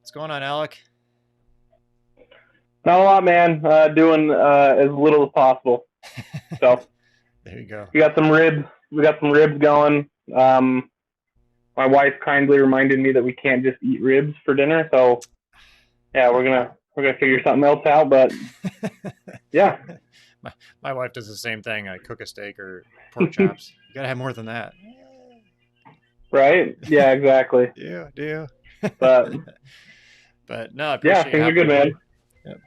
What's going on, Alec? Not a lot, man. Doing as little as possible. So There you go. we got some ribs. We got some ribs going. Um, my wife kindly reminded me that we can't just eat ribs for dinner. So yeah, we're gonna figure something else out. But yeah, my, my wife does the same thing. I cook a steak or pork chops. You gotta have more than that. right. Yeah, exactly. Do. But But no, I yeah, appreciate you things are hopping good, in. man.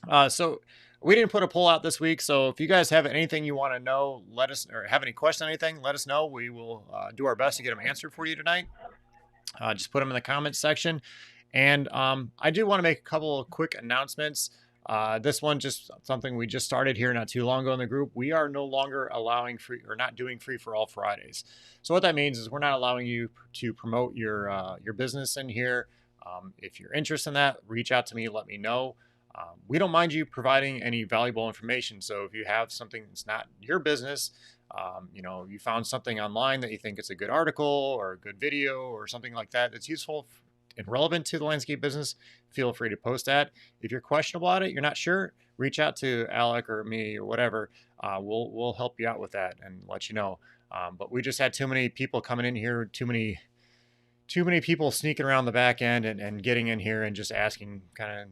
Yep. So we didn't put a poll out this week. So if you guys have anything you want to know, let us, or have any question on anything, let us know. We will do our best to get them answered for you tonight. Just put them in the comments section. And I do want to make a couple of quick announcements. This one just something we just started here not too long ago in the group. We are no longer allowing free or not doing free for all Fridays. So what that means is we're not allowing you to promote your business in here. If you're interested in that, reach out to me. Let me know. We don't mind you providing any valuable information. So if you have something that's not your business, you found something online that you think it's a good article or a good video or something like that that's useful and relevant to the landscape business, feel free to post that. If you're questionable about it, you're not sure, reach out to Alec or me or whatever. We'll help you out with that and let you know. But we just had too many people coming in here, too many people sneaking around the back end and getting in here and just asking kind of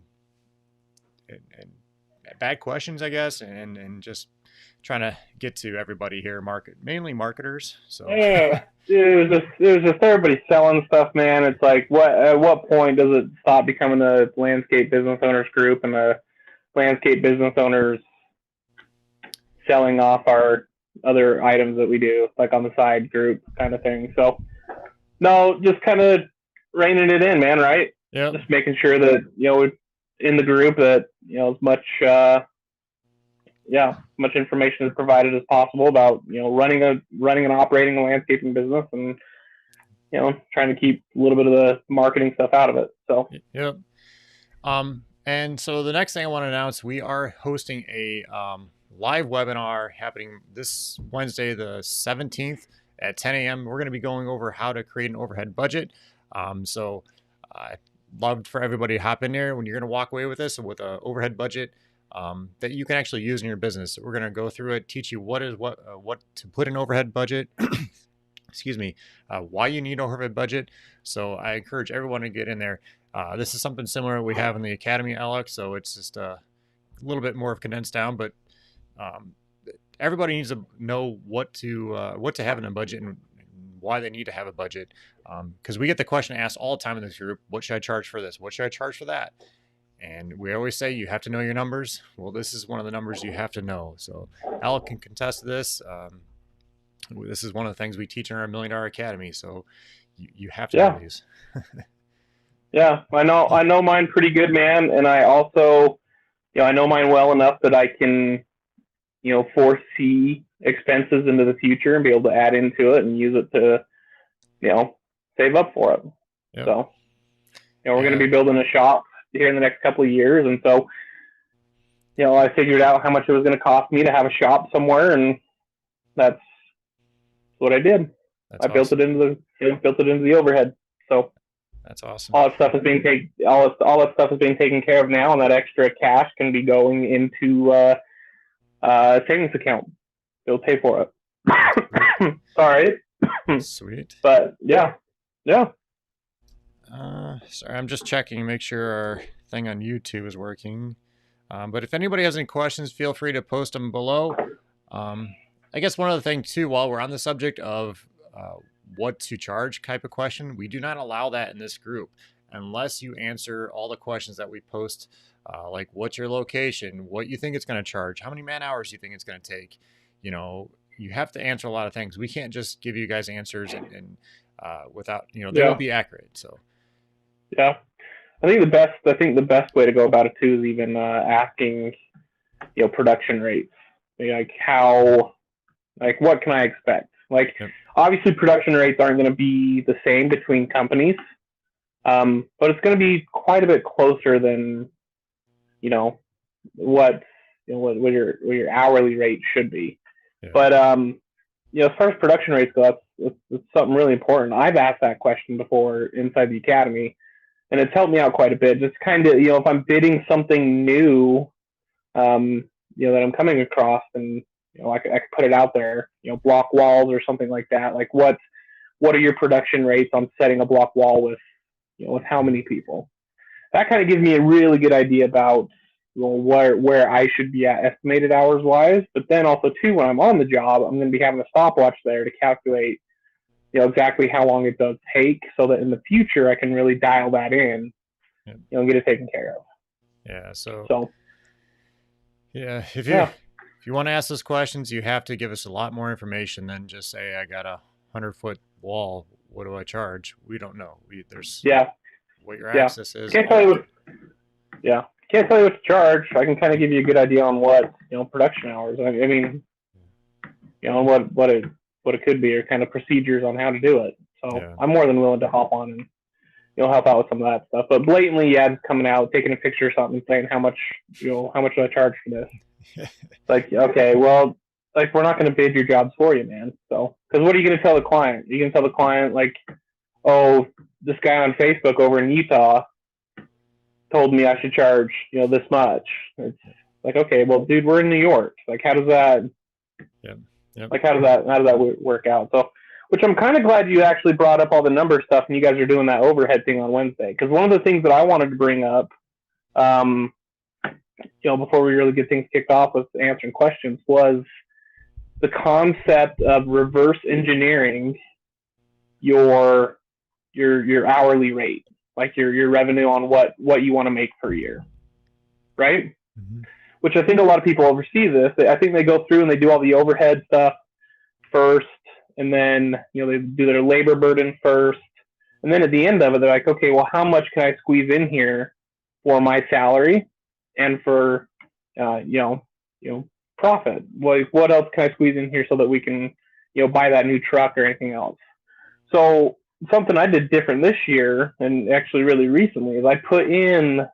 and bad questions, I guess, and just trying to get to everybody here, mainly marketers. So Yeah, it was just everybody selling stuff, man. It's like, at what point does it stop becoming a landscape business owners group and a landscape business owners selling off our other items that we do, like on the side group kind of thing. So no, just kind of reining it in, man. Right? yep, Just making sure that in the group that as much much information is provided as possible about running and operating a landscaping business, and trying to keep a little bit of the marketing stuff out of it. So yep. And so the next thing I want to announce, we are hosting a live webinar happening this Wednesday, the 17th at 10 a.m. We're going to be going over how to create an overhead budget. So I'd love for everybody to hop in there when you're going to walk away with this with an overhead budget that you can actually use in your business. We're going to go through it, teach you what to put in overhead budget. Excuse me, why you need overhead budget. So I encourage everyone to get in there. This is something similar we have in the academy, Alex. So it's just a little bit more condensed down, but um, everybody needs to know what to have in a budget and why they need to have a budget. Because we get the question asked all the time in this group: what should I charge for this? What should I charge for that? And we always say you have to know your numbers. Well, this is one of the numbers you have to know. So Alec can contest this. This is one of the things we teach in our $1 Million Academy. So you have to know yeah, these. yeah, I know mine pretty good, man, and I also I know mine well enough that I can foresee expenses into the future and be able to add into it and use it to you know save up for it. Yep. So we're going to Yeah. be building a shop here in the next couple of years, and so I figured out how much it was going to cost me to have a shop somewhere, and that's what I did. That's I built it awesome. into the overhead. So That's awesome. all that stuff is being taken all that stuff is being taken care of now, and that extra cash can be going into a savings account. It'll pay for Sweet. it. Sorry, Sweet. but yeah. Sorry, I'm just checking to make sure our thing on YouTube is working. But if anybody has any questions, feel free to post them below. I guess one other thing too, while we're on the subject of what to charge type of question, we do not allow that in this group unless you answer all the questions that we post, like what's your location, what you think it's going to charge, how many man hours you think it's going to take. You have to answer a lot of things. We can't just give you guys answers and without, they will Yeah, be accurate. So, yeah. I think the best way to go about it too is even asking production rates. Like how, like what can I expect? Like yep, obviously production rates aren't going to be the same between companies, but it's going to be quite a bit closer than you know what what your hourly rate should be. yeah, But as far as production rates go, that's something really important. I've asked that question before inside the academy. and it's helped me out quite a bit. Just kind of, if I'm bidding something new, that I'm coming across, and I could put it out there, block walls or something like that. Like what are your production rates on setting a block wall with, with how many people? That kind of gives me a really good idea about where I should be at estimated hours wise. But then also too, when I'm on the job, I'm going to be having a stopwatch there to calculate, exactly how long it does take, so that in the future I can really dial that in, and get it taken care of. Yeah. So yeah, if you want to ask us questions, you have to give us a lot more information than just say, I got a 100-foot wall. What do I charge? We don't know. There's what your access is. Can't tell you what to charge. I can kind of give you a good idea on what, production hours. I mean, what it could be, or kind of procedures on how to do it. So I'm more than willing to hop on and, help out with some of that stuff. But blatantly, just coming out, taking a picture or something, saying how much do I charge for this? Like, okay, well, like, we're not going to bid your jobs for you, man. So, because what are you going to tell the client? Are you going to tell the client, like, oh, this guy on Facebook over in Utah told me I should charge, this much? It's like, okay, well, dude, we're in New York. Like, how does that? Like, how does that work out? So, which I'm kind of glad you actually brought up all the number stuff, and you guys are doing that overhead thing on Wednesday. Because one of the things that I wanted to bring up, before we really get things kicked off with answering questions, was the concept of reverse engineering your hourly rate, like your revenue on what you want to make per year, right? Mm-hmm. Which I think a lot of people oversee this. I think they go through and they do all the overhead stuff first, and then they do their labor burden first, and then at the end of it, they're like, okay, well, how much can I squeeze in here for my salary and for profit? What else can I squeeze in here so that we can buy that new truck or anything else? So something I did different this year, and actually really recently, is I put in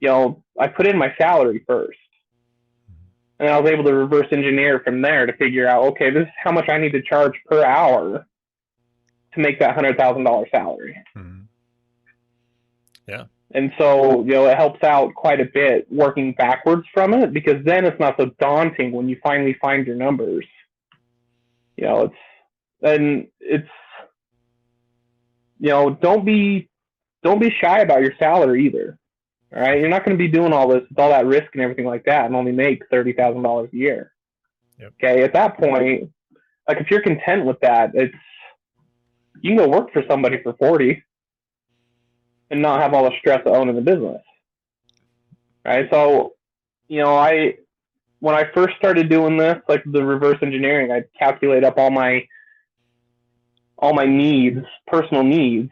my salary first, and I was able to reverse engineer from there to figure out, okay, this is how much I need to charge per hour to make that $100,000 salary. Mm-hmm. Yeah. And so, it helps out quite a bit working backwards from it, because then it's not so daunting when you finally find your numbers. Don't be shy about your salary either. All right, you're not going to be doing all this with all that risk and everything like that and only make $30,000 a year. Yep. Okay, at that point, like, if you're content with that, you can go work for somebody for 40 and not have all the stress of owning the business. Right? So, when I first started doing this, like the reverse engineering, I'd calculate up all my needs, personal needs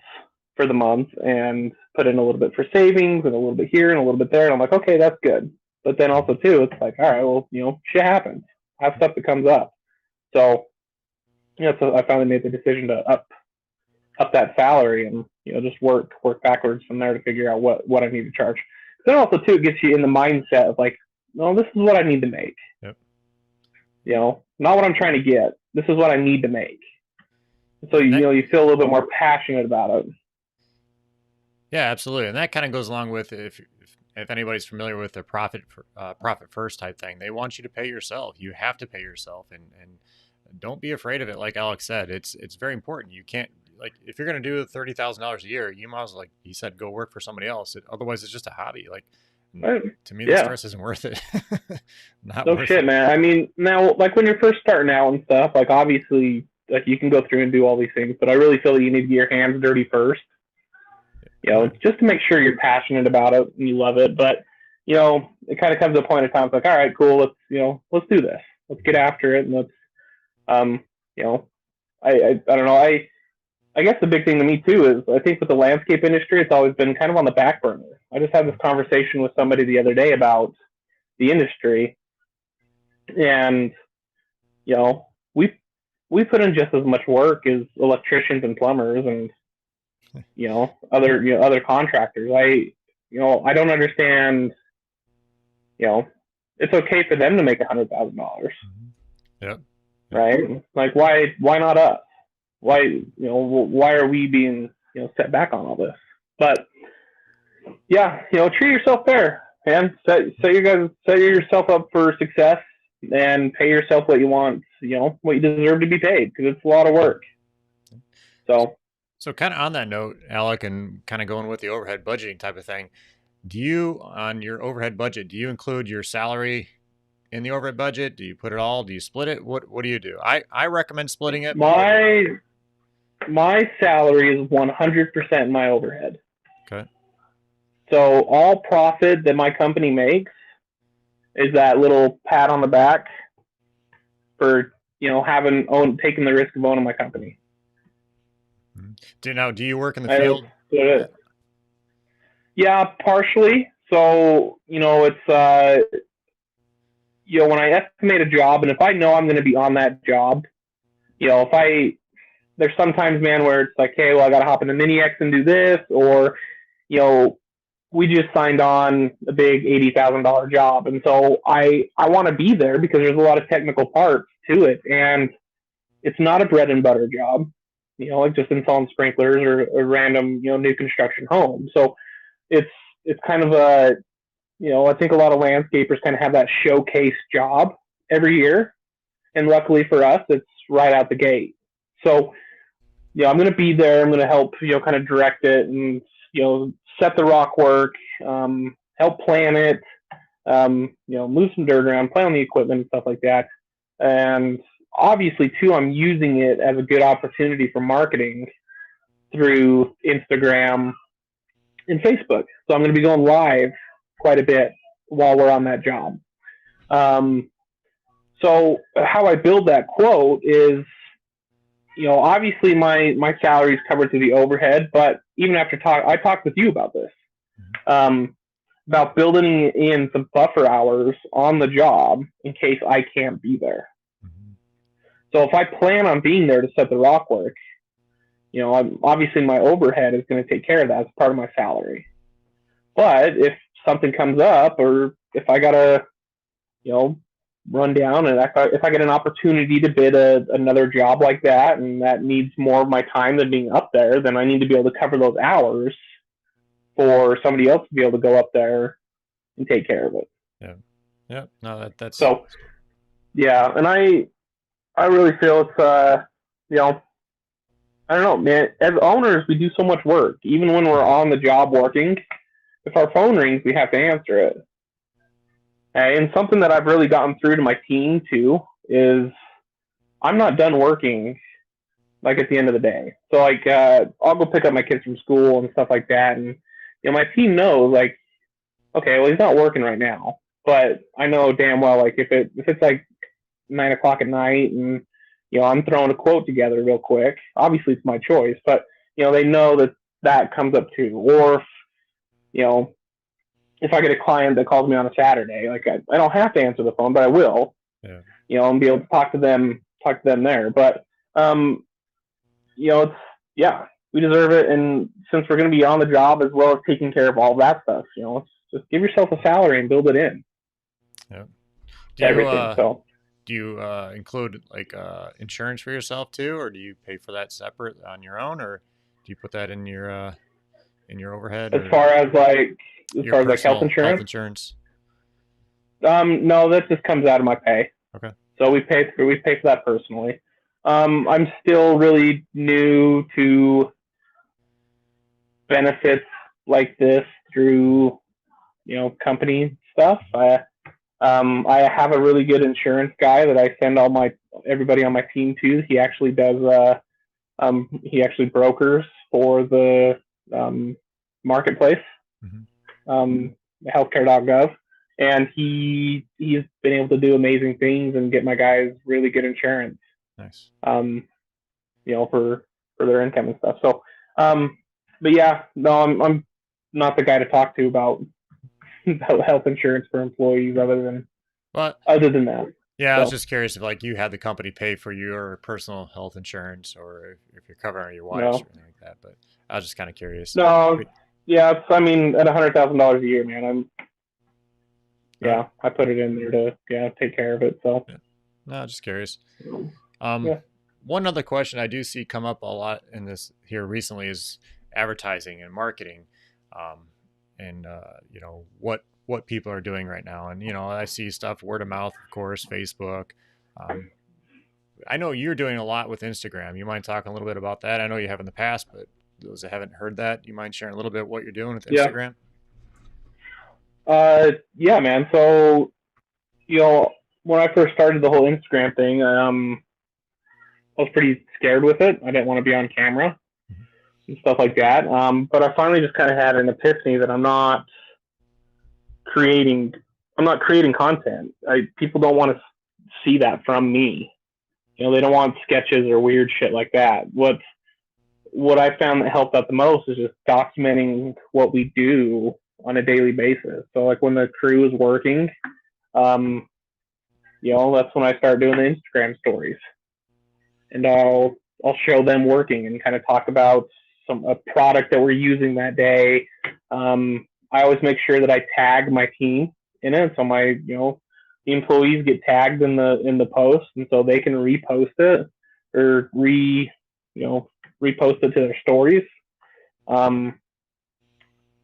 for the month, and put in a little bit for savings and a little bit here and a little bit there. And I'm like, okay, that's good. But then also too, it's like, all right, well, shit happens. I have stuff that comes up. So, so I finally made the decision to up that salary and, just work backwards from there to figure out what I need to charge. Then also too, it gets you in the mindset of like, no, this is what I need to make. Yep. Not what I'm trying to get. This is what I need to make. So, you feel a little bit more passionate about it. Yeah, absolutely. And that kind of goes along with if anybody's familiar with the profit first type thing, they want you to pay yourself. You have to pay yourself, and don't be afraid of it. Like Alex said, it's very important. You can't, like, if you're going to do $30,000 a year, you might as well, like he said, go work for somebody else. Otherwise it's just a hobby. Like, to me, the stress isn't worth it. No shit, man. I mean, now, like, when you're first starting out and stuff, like, obviously, like, you can go through and do all these things, but I really feel that you need to get your hands dirty first. Just to make sure you're passionate about it and you love it. But, it kind of comes to a point of time. It's like, all right, cool. Let's do this. Let's get after it. And let's, I don't know. I guess the big thing to me too is I think with the landscape industry, it's always been kind of on the back burner. I just had this conversation with somebody the other day about the industry, and, we put in just as much work as electricians and plumbers and, other contractors. I don't understand. It's okay for them to make $100,000. Yep. Right? Like, why not us? Why are we being set back on all this? But yeah, treat yourself fair, man. Set yourself up for success and pay yourself what you want. What you deserve to be paid because it's a lot of work. So So kind of on that note, Alec, and kind of going with the overhead budgeting type of thing, do you, on your overhead budget, do you include your salary in the overhead budget? Do you put it all? Do you split it? What do you do? I recommend splitting it, but what do you think? my my salary is 100% my overhead. Okay. So all profit that my company makes is that little pat on the back for having taking the risk of owning my company. Do you work in the I field? split it. Yeah, partially. So it's when I estimate a job, and if I know I'm going to be on that job, if I there's sometimes, man, where it's like, hey, well, I got to hop into Mini-X and do this, or we just signed on a big $80,000 job, and so I want to be there because there's a lot of technical parts to it, and it's not a bread and butter job, like just installing sprinklers or a random new construction home. So it's kind of a I think a lot of landscapers kind of have that showcase job every year, and luckily for us, it's right out the gate. So I'm going to be there. I'm going to help kind of direct it and set the rock work, help plan it, move some dirt around, play on the equipment and stuff like that. And obviously, too, I'm using it as a good opportunity for marketing through Instagram and Facebook. So I'm going to be going live quite a bit while we're on that job. So how I build that quote is, obviously my salary is covered through the overhead, but even after I talked with you about this, about building in some buffer hours on the job in case I can't be there. So if I plan on being there to set the rock work, obviously my overhead is going to take care of that as part of my salary. But if something comes up, or if I gotta, run down, and if I get an opportunity to bid another job like that, and that needs more of my time than being up there, then I need to be able to cover those hours for somebody else to be able to go up there and take care of it. Yeah. Yeah. No, that's so. Yeah, and I really feel it's I don't know, man. As owners, we do so much work. Even when we're on the job working, if our phone rings, we have to answer it. And something that I've really gotten through to my team too is I'm not done working like at the end of the day. So like I'll go pick up my kids from school and stuff like that, and my team knows like, okay, well he's not working right now, but I know damn well like if it's like 9 o'clock at night and I'm throwing a quote together real quick. Obviously it's my choice, but they know that comes up too. Or if I get a client that calls me on a Saturday, like I don't have to answer the phone, but I will. Yeah. And be able to talk to them there. But it's we deserve it, and since we're going to be on the job as well as taking care of all that stuff, let's just give yourself a salary and build it in. Yeah. Do you include like insurance for yourself too, or do you pay for that separate on your own, or do you put that in your overhead? As far as like health insurance? No, that just comes out of my pay. Okay. So we pay for that personally. I'm still really new to benefits like this through company stuff. I have a really good insurance guy that I send everybody on my team to. He actually does he actually brokers for the marketplace, healthcare.gov, and he's been able to do amazing things and get my guys really good insurance. Nice. For their income and stuff. So, but yeah, no, I'm not the guy to talk to about health insurance for employees other than that. Yeah, so. I was just curious if like you had the company pay for your personal health insurance, or if you're covering your wife's or anything like that. But I was just kind of curious. No, yeah, at $100,000 a year, man, I put it in there to take care of it. So, no, just curious. One other question I do see come up a lot in this here recently is advertising and marketing. and you know what people are doing right now. And you know, I see stuff word of mouth, of course, Facebook. Um, I know you're doing a lot with Instagram. You mind talking a little bit about that? I know you have in the past, but those that haven't heard that, you mind sharing a little bit what you're doing with Yeah. Instagram? Yeah, man. So, you know, when I first started the whole Instagram thing, I was pretty scared with it. I didn't want to be on camera and stuff like that. But I finally just kind of had an epiphany that creating, I'm not creating content. People don't want to see that from me. You know, they don't want sketches or weird shit like that. What I found that helped out the most is just documenting what we do on a daily basis. So like when the crew is working, um, you know, that's when I start doing the Instagram stories, and I'll show them working and kind of talk about a product that we're using that day. I always make sure that I tag my team in it, so my the employees get tagged in the post, and so they can repost it or repost it to their stories. Um,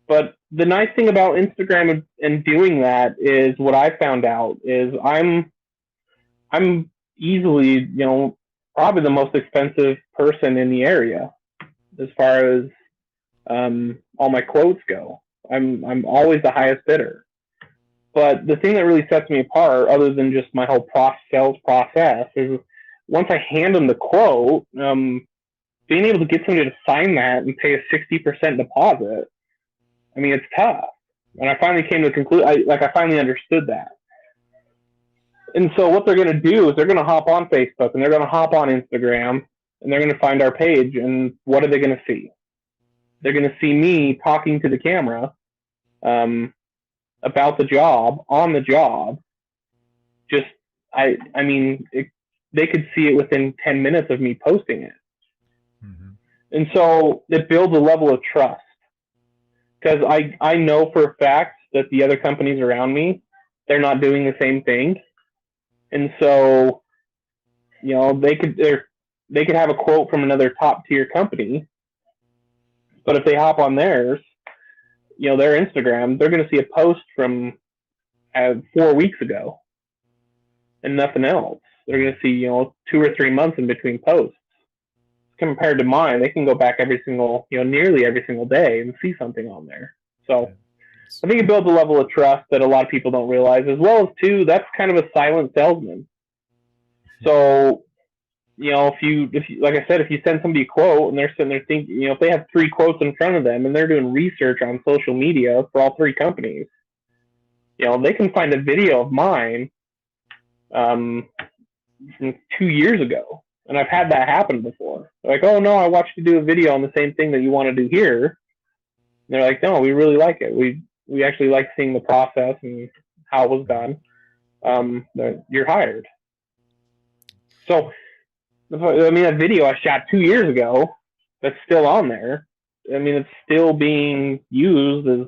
but the nice thing about Instagram and doing that is what I found out is I'm easily, probably the most expensive person in the area as far as all my quotes go. I'm always the highest bidder. But the thing that really sets me apart, other than just my whole sales process, is once I hand them the quote, being able to get somebody to sign that and pay a 60% deposit. I mean, it's tough. And I finally came to the conclusion. I finally understood that. And so what they're going to do is they're going to hop on Facebook and they're going to hop on Instagram and they're going to find our page. And what are they going to see? They're going to see me talking to the camera about the job, on the job. Just, I mean, they could see it within 10 minutes of me posting it. Mm-hmm. And so it builds a level of trust. Because I know for a fact that the other companies around me, they're not doing the same thing. And so, they could have a quote from another top tier company, but if they hop on theirs, their Instagram, they're going to see a post from 4 weeks ago and nothing else. They're going to see 2 or 3 months in between posts. Compared to mine, they can go back nearly every single day and see something on there. So I think it builds a level of trust that a lot of people don't realize, as well as too, that's kind of a silent salesman. So, if you like I said, if you send somebody a quote and they're sitting there thinking, if they have 3 quotes in front of them and they're doing research on social media for all 3 companies, they can find a video of mine from 2 years ago. And I've had that happen before. They're like, oh no, I watched you do a video on the same thing that you want to do here. And they're like, no, we really like it. We actually like seeing the process and how it was done. You're hired. So, I mean, that video I shot 2 years ago, that's still on there. I mean, it's still being used as,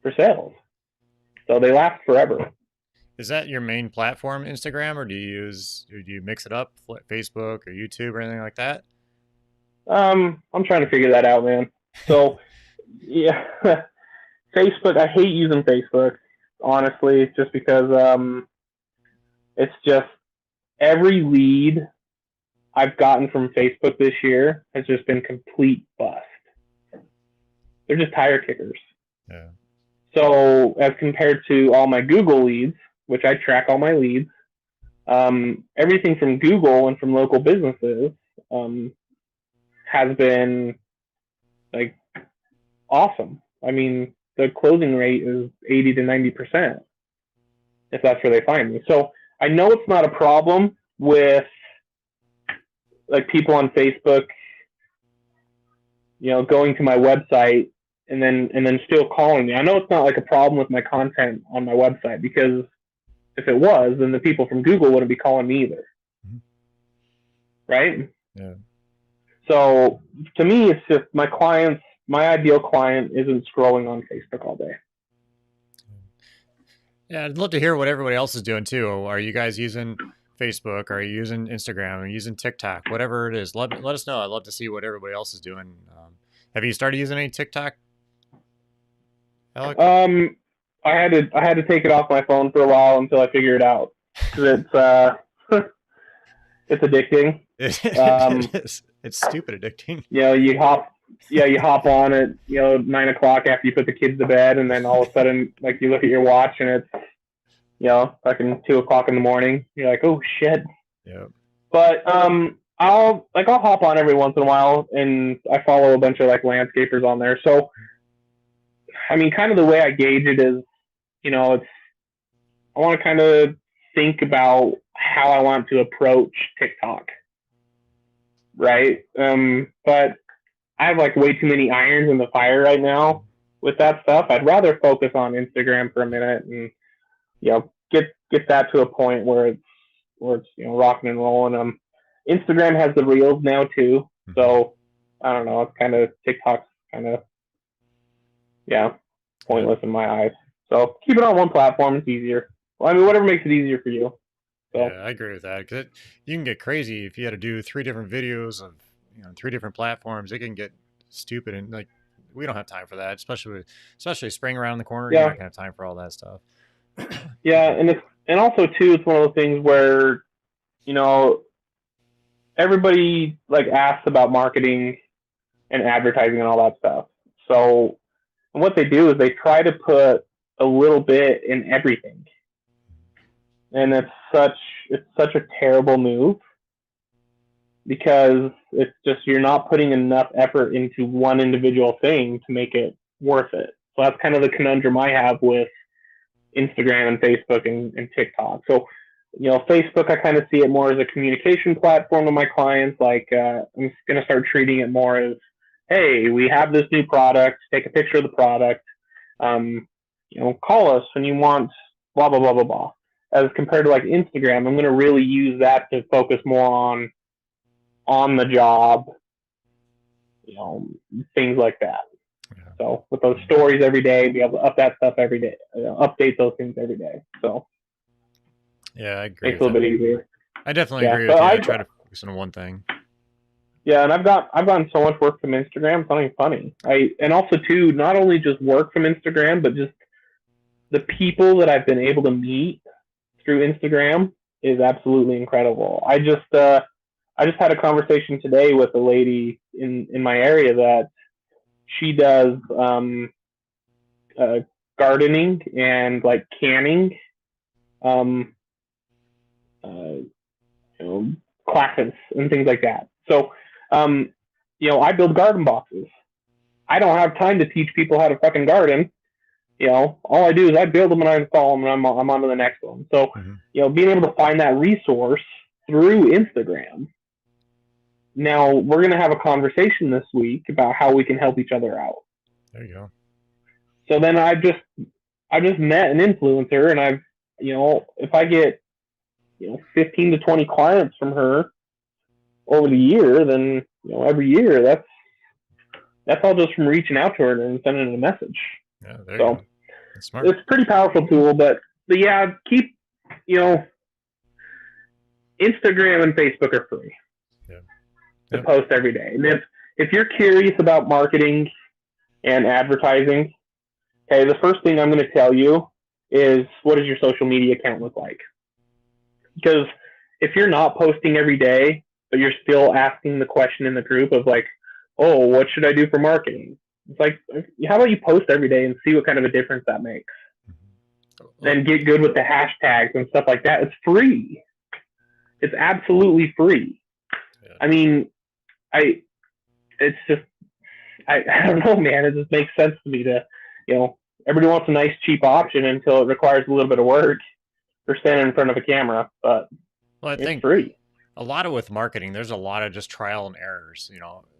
for sales. So they last forever. Is that your main platform, Instagram, or do you mix it up, Facebook or YouTube or anything like that? I'm trying to figure that out, man. So, yeah, Facebook. I hate using Facebook, honestly, just because it's just every lead I've gotten from Facebook this year has just been complete bust. They're just tire kickers. Yeah. So as compared to all my Google leads, which I track all my leads, everything from Google and from local businesses has been like awesome. I mean, the closing rate is 80 to 90% if that's where they find me. So I know it's not a problem with like people on Facebook, going to my website and then still calling me. I know it's not like a problem with my content on my website, because if it was, then the people from Google wouldn't be calling me either. Mm-hmm. Right? Yeah. So to me, it's just my ideal client isn't scrolling on Facebook all day. Yeah, I'd love to hear what everybody else is doing too. Are you guys using Facebook? Are you using Instagram? Are you using TikTok? Whatever it is, let us know. I'd love to see what everybody else is doing. Have you started using any TikTok? Alec? I had to take it off my phone for a while until I figure it out because it's addicting. It is. It's stupid addicting. You know, you hop on at 9 o'clock after you put the kids to bed, and then all of a sudden, like, you look at your watch and it's fucking 2 o'clock in the morning. You're like, oh shit. Yeah. But I'll hop on every once in a while, and I follow a bunch of like landscapers on there. So I mean, kind of the way I gauge it is, it's I want to kind of think about how I want to approach TikTok, right? But I have like way too many irons in the fire right now with that stuff. I'd rather focus on Instagram for a minute and get that to a point where it's rocking and rolling. Instagram has the reels now too, so I don't know. It's kind of TikTok's kind of pointless in my eyes. So keep it on one platform. It's easier. Well, I mean, whatever makes it easier for you. So. Yeah, I agree with that because you can get crazy if you had to do 3 different videos of 3 different platforms. It can get stupid, and like we don't have time for that, especially spring around the corner. Yeah. You're not gonna have time for all that stuff. Yeah, and also too, it's one of those things where everybody like asks about marketing and advertising and all that stuff. So what they do is they try to put a little bit in everything, and it's such a terrible move because it's just you're not putting enough effort into one individual thing to make it worth it. So that's kind of the conundrum I have with Instagram and Facebook and TikTok. So, Facebook, I kind of see it more as a communication platform to my clients. Like, I'm going to start treating it more as, hey, we have this new product. Take a picture of the product. Call us when you want blah, blah, blah, blah, blah. As compared to like Instagram, I'm going to really use that to focus more on the job, things like that. Yeah. So with those stories every day, be able to up that stuff every day, update those things every day. So yeah, I agree. Makes it a little bit easier. I definitely agree with you. I try to focus on one thing. Yeah, and I've gotten so much work from Instagram. It's not even funny. And also too, not only just work from Instagram, but just the people that I've been able to meet through Instagram is absolutely incredible. I just had a conversation today with a lady in my area that she does gardening and like canning classes and things like that. So I build garden boxes. I don't have time to teach people how to fucking garden. All I do is I build them and I install them and I'm on to the next one. So, being able to find that resource through Instagram. Now we're going to have a conversation this week about how we can help each other out. There you go. So then I just met an influencer, and I've, if I get, 15 to 20 clients from her over the year, then, every year that's all just from reaching out to her and sending a message. Yeah, there you go. That's smart. It's a pretty powerful tool, but yeah, keep, Instagram and Facebook are free. To post every day. And if you're curious about marketing and advertising, okay, the first thing I'm going to tell you is, what does your social media account look like? Because if you're not posting every day, but you're still asking the question in the group of like, oh, what should I do for marketing? It's like, how about you post every day and see what kind of a difference that makes? Then get good with the hashtags and stuff like that. It's free. It's absolutely free. Yeah. I mean, I don't know, man. It just makes sense to me to, everybody wants a nice cheap option until it requires a little bit of work for standing in front of a camera. But I think free. A lot of with marketing, there's a lot of just trial and errors.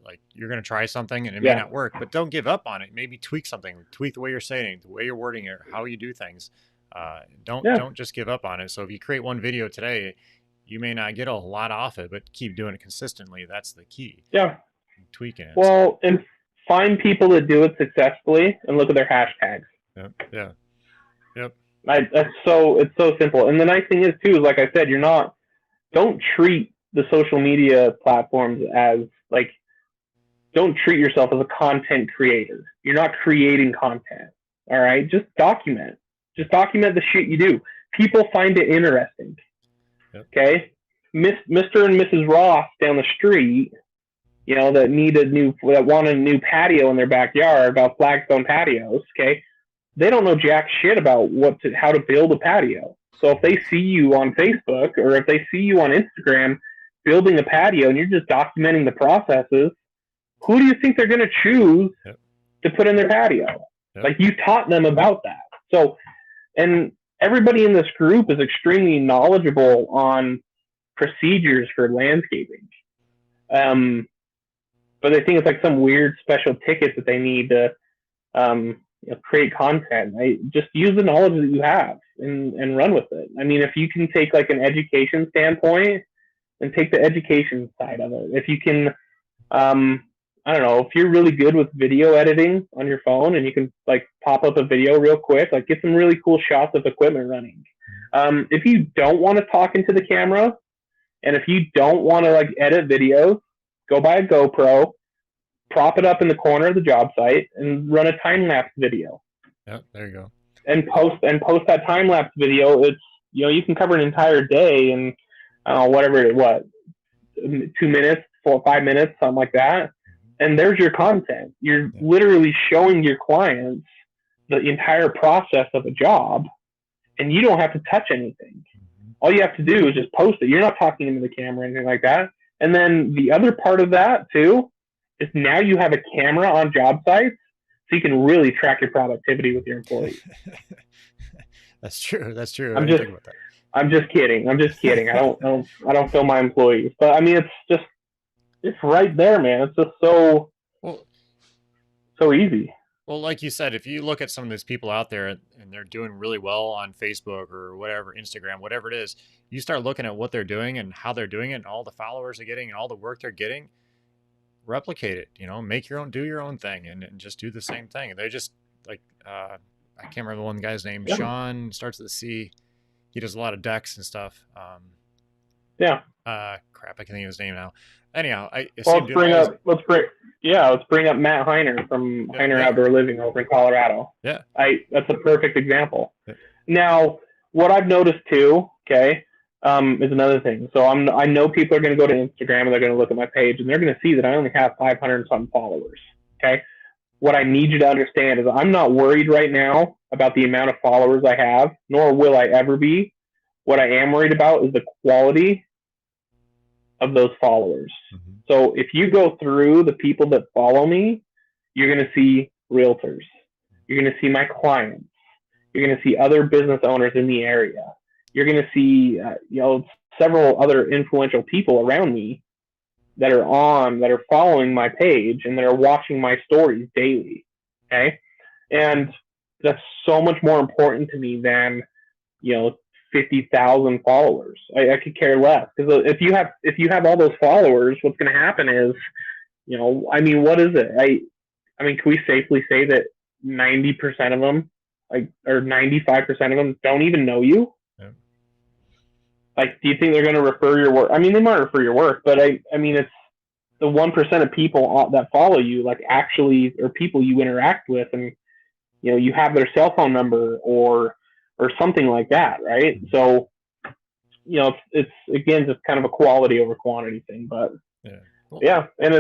Like you're going to try something and it may not work, but don't give up on it. Maybe tweak something, tweak the way you're saying it, the way you're wording it, how you do things. Don't just give up on it. So if you create one video today, you may not get a lot off it, but keep doing it consistently. That's the key. Yeah. Tweaking it. Well, and find people that do it successfully and look at their hashtags. Yep. Yep. It's so simple. And the nice thing is too, is like I said, don't treat the social media platforms as like, don't treat yourself as a content creator. You're not creating content. All right, just document. Just document the shit you do. People find it interesting. Yep. Okay, Mr. and Mrs. Ross down the street, that want a new patio in their backyard, about flagstone patios. Okay, they don't know jack shit about how to build a patio. So if they see you on Facebook or if they see you on Instagram building a patio and you're just documenting the processes, who do you think they're going to choose to put in their patio? Like, you taught them about that. So, and everybody in this group is extremely knowledgeable on procedures for landscaping. But I think it's like some weird special tickets that they need to create content. Just use the knowledge that you have and run with it. I mean, if you can take like an education standpoint, and take the education side of it. If you can, I don't know, if you're really good with video editing on your phone and you can like pop up a video real quick, like get some really cool shots of equipment running. If you don't want to talk into the camera, and if you don't want to like edit videos, go buy a GoPro, prop it up in the corner of the job site, and run a time lapse video. Yep, there you go. And post that time lapse video. It's you can cover an entire day and whatever it was, 2 minutes, 4 or 5 minutes, something like that. And there's your content. You're literally showing your clients the entire process of a job, and you don't have to touch anything. All you have to do is just post it. You're not talking into the camera or anything like that. And then the other part of that too is now you have a camera on job sites, so you can really track your productivity with your employees. That's true. That's true. I'm just kidding. I don't film my employees, but I mean, it's right there, man. It's just so easy. Well, like you said, if you look at some of these people out there and they're doing really well on Facebook or whatever, Instagram, whatever it is, you start looking at what they're doing and how they're doing it and all the followers they're getting and all the work they're getting, replicate it, do your own thing and just do the same thing. They just like, I can't remember one guy's name, Sean, starts with a C. He does a lot of decks and stuff. Crap, I can think of his name now. Anyhow, let's bring up Matt Heiner from Heiner Outdoor Living over in Colorado. Yeah, that's a perfect example. Yeah. Now, what I've noticed too, is another thing. So I know people are going to go to Instagram and they're going to look at my page and they're going to see that I only have 500 and some followers. Okay, what I need you to understand is I'm not worried right now about the amount of followers I have, nor will I ever be. What I am worried about is the quality of those followers. Mm-hmm. So if you go through the people that follow me, you're going to see realtors. You're going to see my clients. You're going to see other business owners in the area. You're going to see, several other influential people around me that are following my page and that are watching my stories daily. Okay. And that's so much more important to me than, 50,000 followers. I could care less, because if you have all those followers, what's going to happen is, what is it? Can we safely say that 90% of them, or 95% of them, don't even know you? Yeah. Do you think they're going to refer your work? They might refer your work, but it's the 1% of people that follow you, actually, or people you interact with, and you have their cell phone number or something like that, right? So, it's again just kind of a quality over quantity thing, but and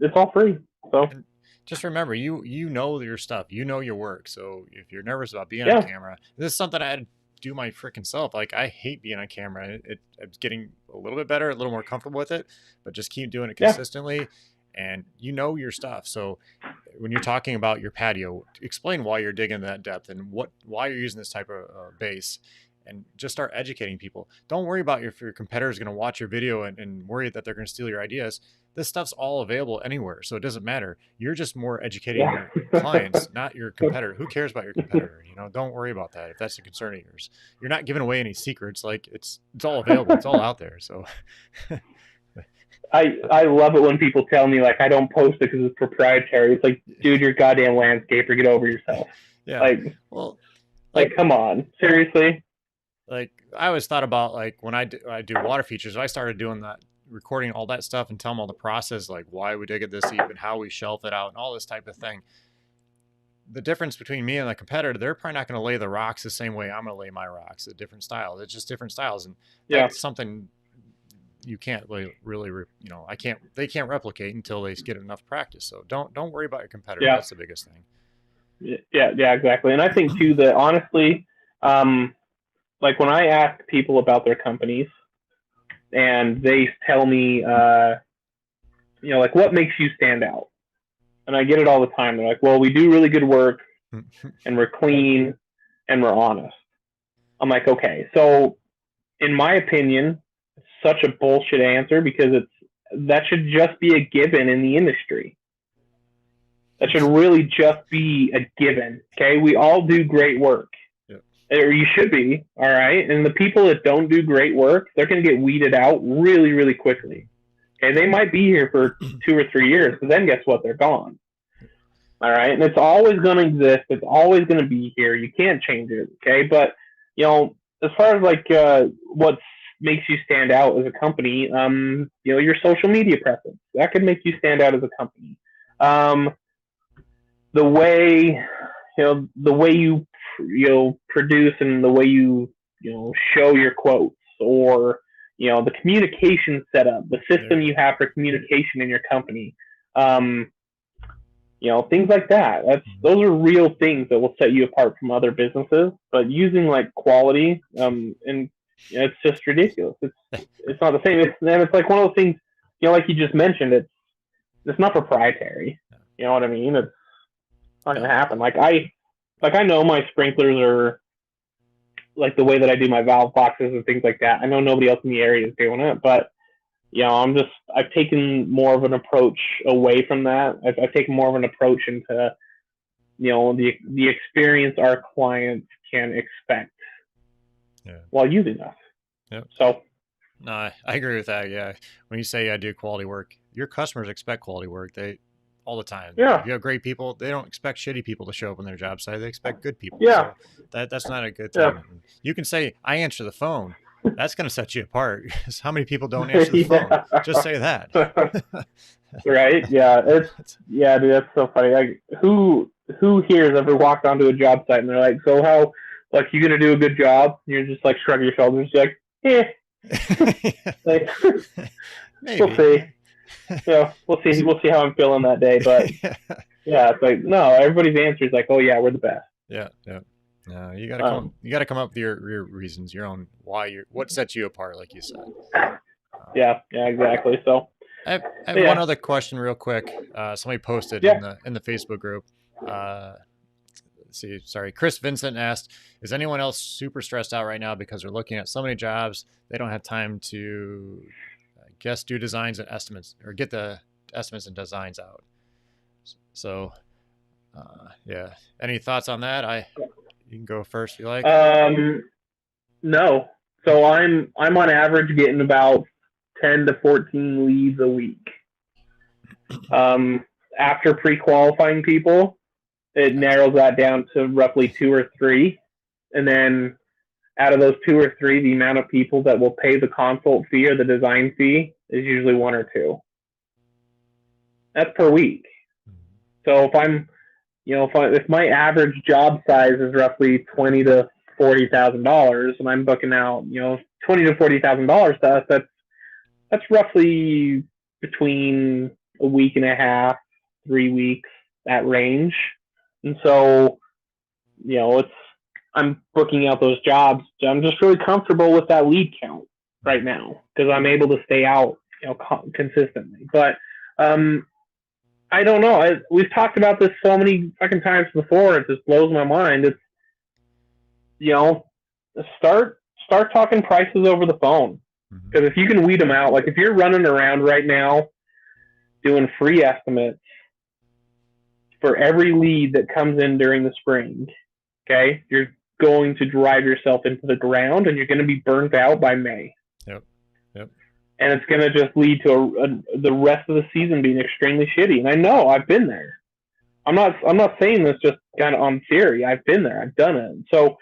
it's all free. So and just remember, you know your stuff, you know your work. So if you're nervous about being on camera, this is something I had to do my freaking self. I hate being on camera. It's getting a little bit better, a little more comfortable with it, but just keep doing it consistently. And your stuff. So when you're talking about your patio, explain why you're digging that depth and why you're using this type of base, and just start educating people. Don't worry about if your competitor is going to watch your video and worry that they're going to steal your ideas. This stuff's all available anywhere, so it doesn't matter. You're just more educating your clients, not your competitor. Who cares about your competitor? Don't worry about that if that's a concern of yours. You're not giving away any secrets. It's all available. It's all out there. So. I love it when people tell me I don't post it because it's proprietary. It's like, dude, you're a goddamn landscaper. Get over yourself. Yeah. Come on, seriously. I always thought about when I do water features. I started doing that, recording all that stuff and tell them all the process, why we dig it this deep and how we shelf it out and all this type of thing. the difference between me and the competitor, they're probably not going to lay the rocks the same way I'm going to lay my rocks. A different style. It's just different styles, and that's something you can't really, you know, they can't replicate until they get enough practice. So don't worry about your competitor. Yeah. That's the biggest thing. Yeah, exactly. And I think too that honestly, like when I ask people about their companies and they tell me, you know, like what makes you stand out, and I get it all the time. They're like, well, we do really good work, and we're clean, and we're honest. I'm like, okay, so in my opinion, it's such a bullshit answer because that should just be a given in the industry. That should really just be a given. Okay, we all do great work, or you should be. All right, and the people that don't do great work, they're going to get weeded out really, really quickly. Okay, they might be here for 2 or 3 years, but then guess what? They're gone. All right, and it's always going to exist. It's always going to be here. You can't change it. Okay, but you know, as far as like what makes you stand out as a company, you know, your social media presence that could make you stand out as a company. The way you produce and the way you show your quotes, or you know, the communication setup, the system you have for communication in your company, you know, things like that. Those are real things that will set you apart from other businesses. But using like quality, and it's just ridiculous. It's not the same. It's like one of those things, you know, like you just mentioned. It's not proprietary. You know what I mean? It's not gonna happen. Like I know my sprinklers are like the way that I do my valve boxes and things like that. I know nobody else in the area is doing it, but you know, I've taken more of an approach away from that. I've taken more of an approach into, you know, the experience our clients can expect while using us. So. No, I agree with that. Yeah. When you say I do quality work, your customers expect quality work. All the time. Yeah. If you have great people, they don't expect shitty people to show up on their job site. They expect good people. Yeah. So that's not a good thing. Yeah. You can say, I answer the phone. That's going to set you apart. How many people don't answer the phone? Just say that. Right. Yeah. Dude, that's so funny. Like, who here has ever walked onto a job site and they're like, so how, like, you going to do a good job? And you're just like, shrug your shoulders. You're like, like, maybe. We'll see. Yeah, we'll see how I'm feeling that day. But yeah, it's like, no, everybody's answer is like, oh yeah, we're the best. Yeah. No, you gotta come up with your reasons, your own what sets you apart, like you said. Yeah, exactly. So I have one other question real quick. Somebody posted in the Facebook group. Let's see, sorry, Chris Vincent asked, is anyone else super stressed out right now because they're looking at so many jobs they don't have time to do designs and estimates, or get the estimates and designs out? So any thoughts on that? You can go first if you like. No. So I'm on average getting about 10 to 14 leads a week. After pre-qualifying people, it narrows that down to roughly 2 or 3, and then out of those 2 or 3, the amount of people that will pay the consult fee or the design fee is usually 1 or 2. That's per week. So if my average job size is roughly $20,000 to $40,000, and I'm booking out, you know, $20,000 to $40,000 to us, that's roughly between a week and a half, 3 weeks, that range. And so, you know, I'm booking out those jobs. I'm just really comfortable with that lead count right now because I'm able to stay out, you know, consistently. But I don't know. We've talked about this so many fucking times before. It just blows my mind. It's, you know, start talking prices over the phone, because if you can weed them out, like if you're running around right now doing free estimates for every lead that comes in during the spring, okay, you're going to drive yourself into the ground, and you're going to be burnt out by May. Yep. And it's going to just lead to the rest of the season being extremely shitty. And I know, I've been there. I'm not saying this just kind of on theory. I've been there. I've done it. So,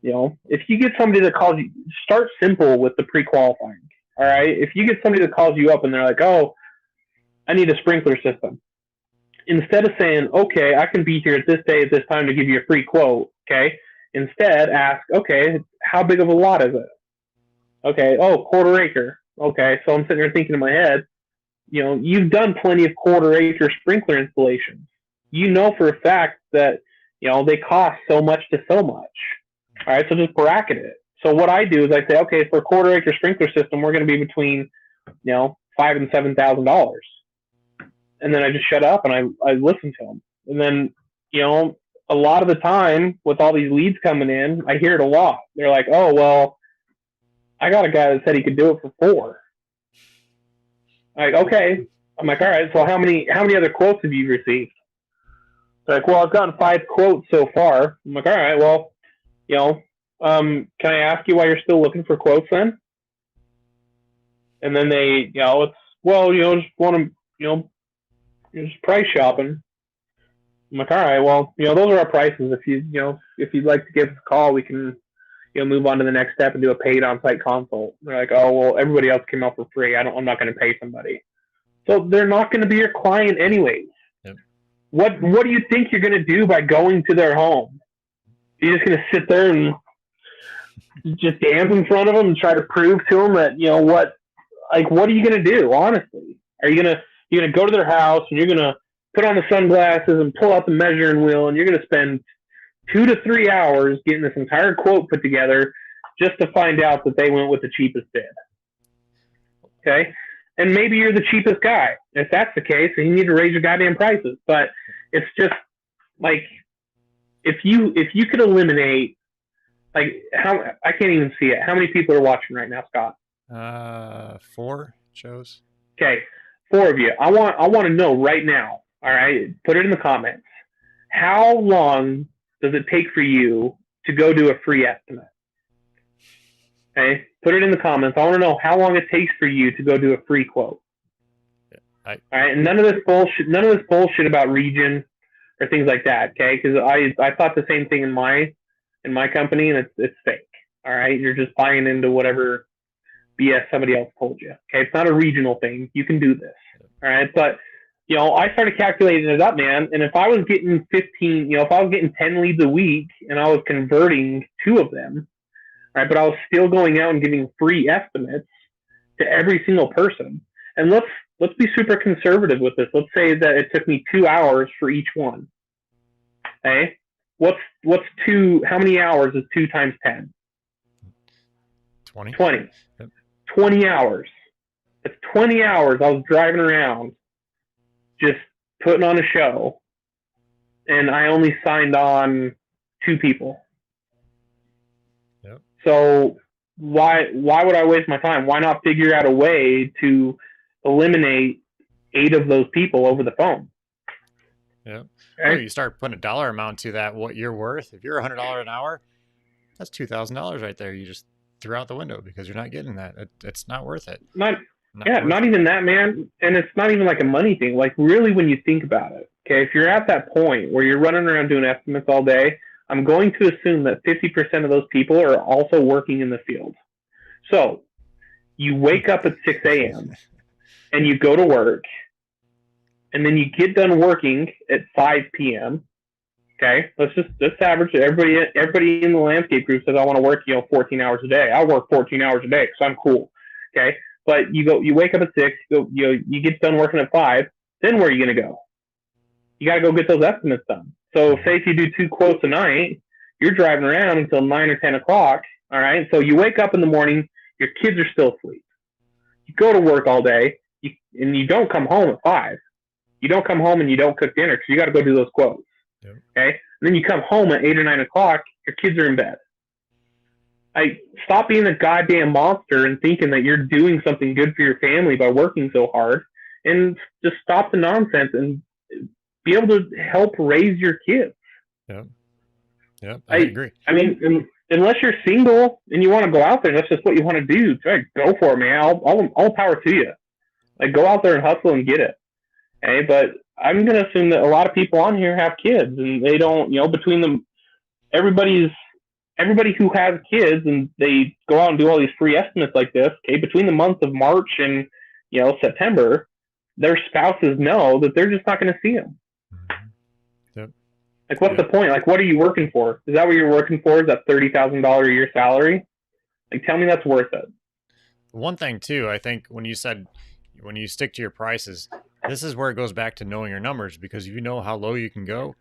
you know, if you get somebody that calls you, start simple with the pre-qualifying. All right. If you get somebody that calls you up and they're like, oh, I need a sprinkler system. instead of saying, okay, I can be here at this day at this time to give you a free quote, okay, instead ask, okay, how big of a lot is it? Okay, oh, quarter acre. Okay, so I'm sitting there thinking in my head, you've done plenty of quarter acre sprinkler installations. You know for a fact that, they cost so much to so much. All right, so just bracket it. So what I do is I say, okay, for a quarter acre sprinkler system, we're going to be between, $5,000 and $7,000. And then I just shut up and I listen to them. And then, a lot of the time with all these leads coming in, I hear it a lot. They're like, oh, well, I got a guy that said he could do it for 4. I'm like, okay. I'm like, all right, so how many other quotes have you received? They're like, well, I've gotten 5 quotes so far. I'm like, all right, well, can I ask you why you're still looking for quotes then? And then they, it's, well, just want to, just price shopping. I'm like, all right, well, those are our prices. If you'd like to give us a call, we can, move on to the next step and do a paid on-site consult. They're like, oh, well, everybody else came out for free. I'm not going to pay somebody. So they're not going to be your client anyways. Yep. What do you think you're going to do by going to their home? You're just going to sit there and just dance in front of them and try to prove to them that, what are you going to do, honestly? Are you going to go to their house and you're going to put on the sunglasses and pull out the measuring wheel and you're going to spend 2 to 3 hours getting this entire quote put together just to find out that they went with the cheapest bid? Okay? And maybe you're the cheapest guy. If that's the case, then you need to raise your goddamn prices. But it's just like, if you could eliminate, like, how, I can't even see it. How many people are watching right now, Scott? 4 shows. Okay, 4 of you. I want to know right now. All right, put it in the comments. How long does it take for you to go do a free estimate? Okay, put it in the comments. I want to know how long it takes for you to go do a free quote. All right, and none of this bullshit about region or things like that. Okay, because I thought the same thing in my company, and it's fake. All right, you're just buying into whatever BS somebody else told you. Okay, it's not a regional thing. You can do this. All right, but I started calculating it up, man. And if I was getting 15, if I was getting 10 leads a week and I was converting 2 of them, right, but I was still going out and giving free estimates to every single person. And let's be super conservative with this. Let's say that it took me 2 hours for each one. Okay, what's 2? How many hours is 2 times 10? 20. 20. Yep. 20 hours. It's 20 hours I was driving around just putting on a show, and I only signed on 2 people. Yep. So why would I waste my time? Why not figure out a way to eliminate 8 of those people over the phone? Yeah. Okay? Well, you start putting a dollar amount to that, what you're worth. If you're $100 an hour, that's $2,000 right there. You just threw out the window because you're not getting that. It's not worth it. Not even that, man. And it's not even like a money thing. Like, really, when you think about it, okay, if you're at that point where you're running around doing estimates all day, I'm going to assume that 50% of those people are also working in the field. So you wake up at 6 a.m. and you go to work, and then you get done working at 5 p.m. Okay, let's average it. Everybody in the landscape group says I want to work 14 hours a day. I work 14 hours a day because I'm cool. Okay, but you wake up at 6, you get done working at 5. Then where are you gonna go? You gotta go get those estimates done. So say if you do 2 quotes a night, you're driving around until 9 or 10 o'clock. All right, so you wake up in the morning, your kids are still asleep. You go to work all day, and you don't come home at 5. You don't come home and you don't cook dinner because you got to go do those quotes. Yep. Okay, and then you come home at 8 or 9 o'clock. Your kids are in bed. Stop being a goddamn monster and thinking that you're doing something good for your family by working so hard, and just stop the nonsense and be able to help raise your kids. Yeah, I agree. I mean, unless you're single and you want to go out there and that's just what you want to do, go for it, man. All power to you. Go out there and hustle and get it. Okay, but I'm going to assume that a lot of people on here have kids, and they don't, between them, everybody who has kids and they go out and do all these free estimates like this, okay, between the months of March and, September, their spouses know that they're just not going to see them. Like, what's the Yep. point? Like, what are you working for? Is that what you're working for? Is that $30,000 a year salary? Like, tell me that's worth it. One thing too, I think when you said when you stick to your prices, this is where it goes back to knowing your numbers because if you know how low you can go,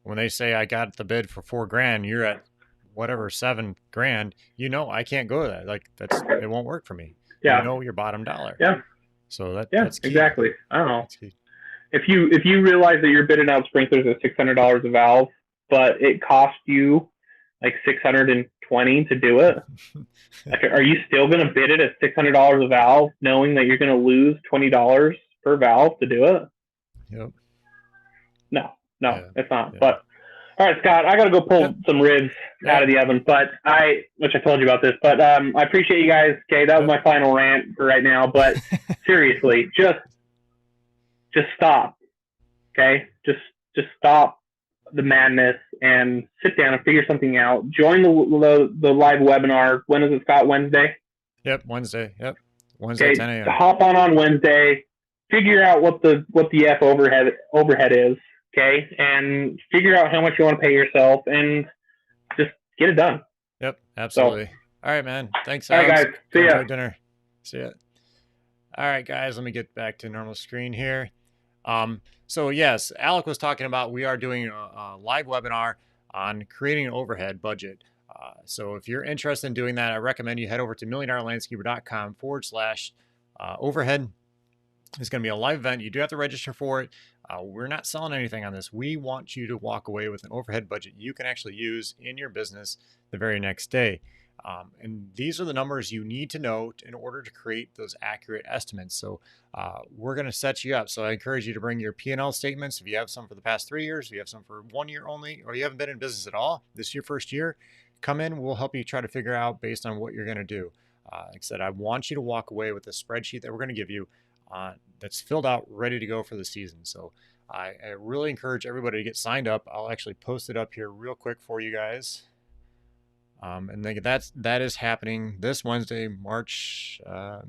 when they say I got the bid for 4 grand, you're at whatever 7 grand, I can't go to that. Like it won't work for me. You Yeah, know your bottom dollar. yeah, So yeah, that's key. exactly. I don't know. That's key. If you realize that you're bidding out sprinklers at $600 a valve, but it costs you like 620 to do it, like, are you still going to bid it at $600 a valve, knowing that you're going to lose $20 per valve to do it? Yep. No, no, Yeah. it's not. Yeah. But all right, Scott, I got to go pull Yep. some ribs out Yep. of the oven, which I told you about this, but I appreciate you guys. Okay, that was Yep. my final rant for right now. But seriously, just stop. Okay, just stop the madness and sit down and figure something out. Join the live webinar. When is it, Scott? Wednesday. Yep. Wednesday. Yep. Wednesday, Okay, 10 a.m. hop on Wednesday. Figure out what the F overhead is. Okay, and figure out how much you want to pay yourself, and just get it done. Yep. So, Absolutely. All right, man. Thanks, all right, Alex. guys. Go See ya. enjoy dinner. See ya. All right, guys. Let me get back to normal screen here. So yes, Alec was talking about we are doing a live webinar on creating an overhead budget. So if you're interested in doing that, I recommend you head over to milliondollarlandscaper.com/overhead. It's going to be a live event. You do have to register for it. We're not selling anything on this. We want you to walk away with an overhead budget you can actually use in your business the very next day. And these are the numbers you need to know in order to create those accurate estimates. So we're going to set you up. So I encourage you to bring your P&L statements. If you have some for the past 3 years, if you have some for 1 year only, or you haven't been in business at all, this is your first year, come in. We'll help you try to figure out based on what you're going to do. Like I said, I want you to walk away with a spreadsheet that we're going to give you that's filled out, ready to go for the season. So I really encourage everybody to get signed up. I'll actually post it up here real quick for you guys. And that is happening this Wednesday, March.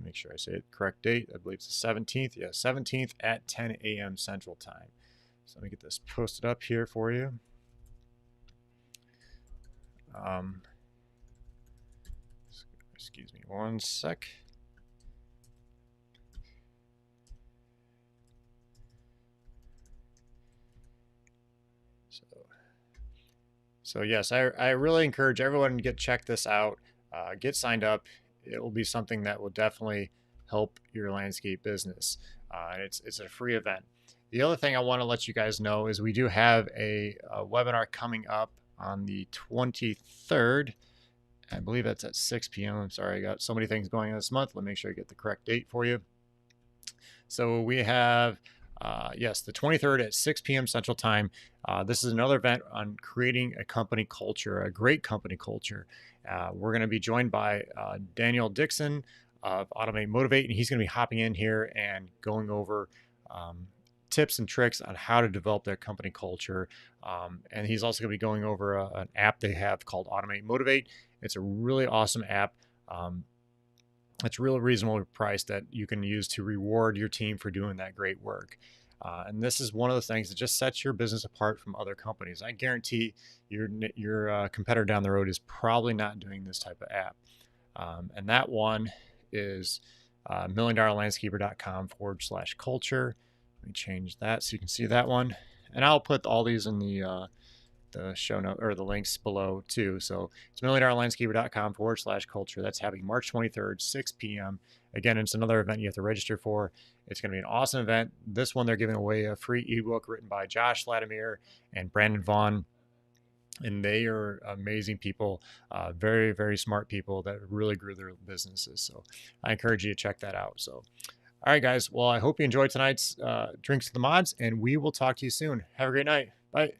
Make sure I say it correct date. I believe it's the 17th. Yeah, 17th at 10 a.m. Central Time. So let me get this posted up here for you. Excuse me one sec. So yes, I really encourage everyone to check this out, get signed up. It will be something that will definitely help your landscape business. And it's a free event. The other thing I want to let you guys know is we do have a webinar coming up on the 23rd. I believe that's at 6 p.m. I'm sorry, I got so many things going on this month. Let me make sure I get the correct date for you. So we have, yes, the 23rd at 6 p.m. Central Time. This is another event on creating a company culture, a great company culture. We're going to be joined by Daniel Dixon of Automate Motivate, and he's going to be hopping in here and going over tips and tricks on how to develop their company culture. And he's also going to be going over an app they have called Automate Motivate. It's a really awesome app. It's really reasonable price that you can use to reward your team for doing that great work. And this is one of the things that just sets your business apart from other companies. I guarantee your competitor down the road is probably not doing this type of app. And that one is milliondollarlandscaper.com/culture. Let me change that so you can see that one. And I'll put all these in the show note or the links below too. So it's milliondollarlandscaper.com/culture. That's happening March 23rd, 6 p.m. Again, it's another event you have to register for. It's going to be an awesome event. This one, they're giving away a free ebook written by Josh Latimer and Brandon Vaughn. And they are amazing people, very, very smart people that really grew their businesses. So I encourage you to check that out. So, all right, guys. Well, I hope you enjoyed tonight's Drinks with the Mods, and we will talk to you soon. Have a great night. Bye.